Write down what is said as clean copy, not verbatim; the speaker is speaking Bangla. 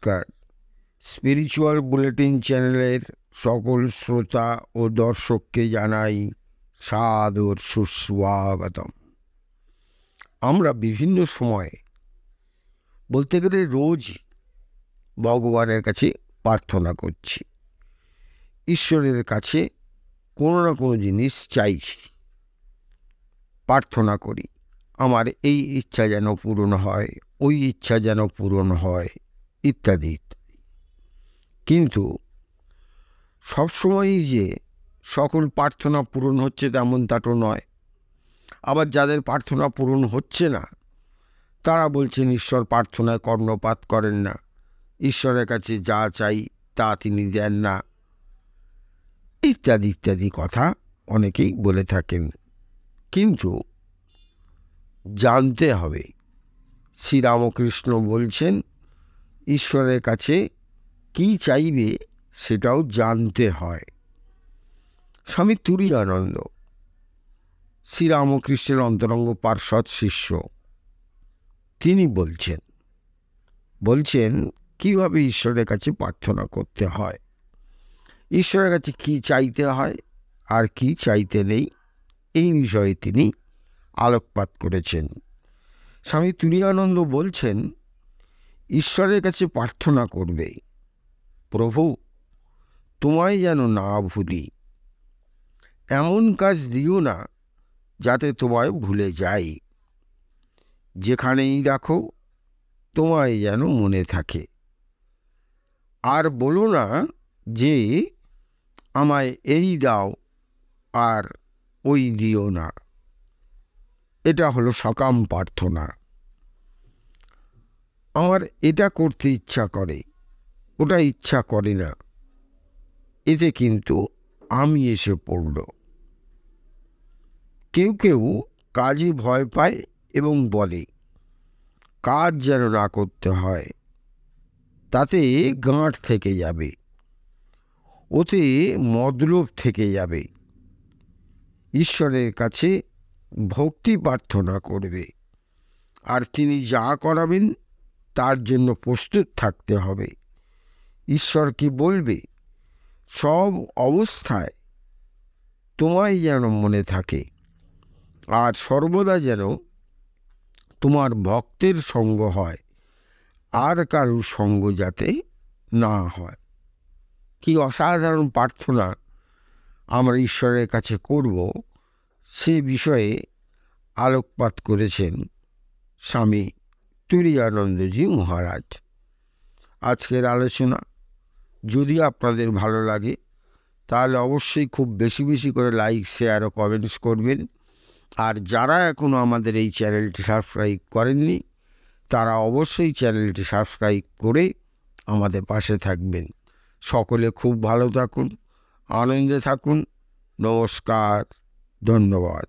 নমস্কার। স্পিরিচুয়াল বুলেটিন চ্যানেলের সকল শ্রোতা ও দর্শককে জানাই সাদর সুস্বাগতম। আমরা বিভিন্ন সময়ে, বলতে গেলে রোজ, ভগবানের কাছে প্রার্থনা করছি, ঈশ্বরের কাছে কোনো না কোনো জিনিস চাইছি, প্রার্থনা করি আমার এই ইচ্ছা যেন পূরণ হয়, ওই ইচ্ছা যেন পূরণ হয়, ইত্যাদি ইত্যাদি। কিন্তু সবসময়ই যে সকল প্রার্থনা পূরণ হচ্ছে তেমনটা তো নয়। আবার যাদের প্রার্থনা পূরণ হচ্ছে না তারা বলছেন ঈশ্বর প্রার্থনায় কর্ণপাত করেন না, ঈশ্বরের কাছে যা চাই তা তিনি দেন না, ইত্যাদি ইত্যাদি কথা অনেকেই বলে থাকেন। কিন্তু জানতে হবে, শ্রীরামকৃষ্ণ বলছেন ঈশ্বরের কাছে কি চাইবে সেটাও জানতে হয়। স্বামী তুরীয়ানন্দ শ্রীরামকৃষ্ণের অন্তরঙ্গ পার্ষদ শিষ্য, তিনি বলছেন কিভাবে ঈশ্বরের কাছে প্রার্থনা করতে হয়, ঈশ্বরের কাছে কি চাইতে হয় আর কি চাইতে নেই, এই বিষয়ে তিনি আলোকপাত করেছেন। স্বামী তুরীয়ানন্দ বলছেন, ঈশ্বরের কাছে প্রার্থনা করবে, প্রভু তোমায় যেন না ভুলি, এমন কাজ দিও না যাতে তোমায় ভুলে যাই, যেখানেই রাখো তোমায় যেন মনে থাকে, আর বলো না যে আমায় এই দাও আর ওই দিও না। এটা হলো সকাম প্রার্থনা। আমার এটা করতে ইচ্ছা করে, ওটা ইচ্ছা করে না, এতে কিন্তু আমি এসে পড়ল। কেউ কেউ কাজে ভয় পায় এবং বলে কাজ যেন না করতে হয়, তাতে গাঁট থেকে যাবে, ওতে মতলব থেকে যাবে। ঈশ্বরের কাছে ভক্তি প্রার্থনা করবে, আর তিনি যা করাবেন তার জন্য প্রস্তুত থাকতে হবে। ঈশ্বর কি বলবে, সব অবস্থায় তোমায় যেন মনে থাকে, আর সর্বদা যেন তোমার ভক্তের সঙ্গ হয়, আর কারুর সঙ্গ যাতে না হয়। কি অসাধারণ প্রার্থনা আমরা ঈশ্বরের কাছে করব, সে বিষয়ে আলোকপাত করেছেন স্বামী তুরীয়ানন্দজি মহারাজ। আজকের আলোচনা যদি আপনাদের ভালো লাগে তাহলে অবশ্যই খুব বেশি বেশি করে লাইক, শেয়ার ও কমেন্টস করবেন। আর যারা এখনও আমাদের এই চ্যানেলটি সাবস্ক্রাইব করেননি তারা অবশ্যই চ্যানেলটি সাবস্ক্রাইব করে আমাদের পাশে থাকবেন। সকলে খুব ভালো থাকুন, আনন্দে থাকুন। নমস্কার, ধন্যবাদ।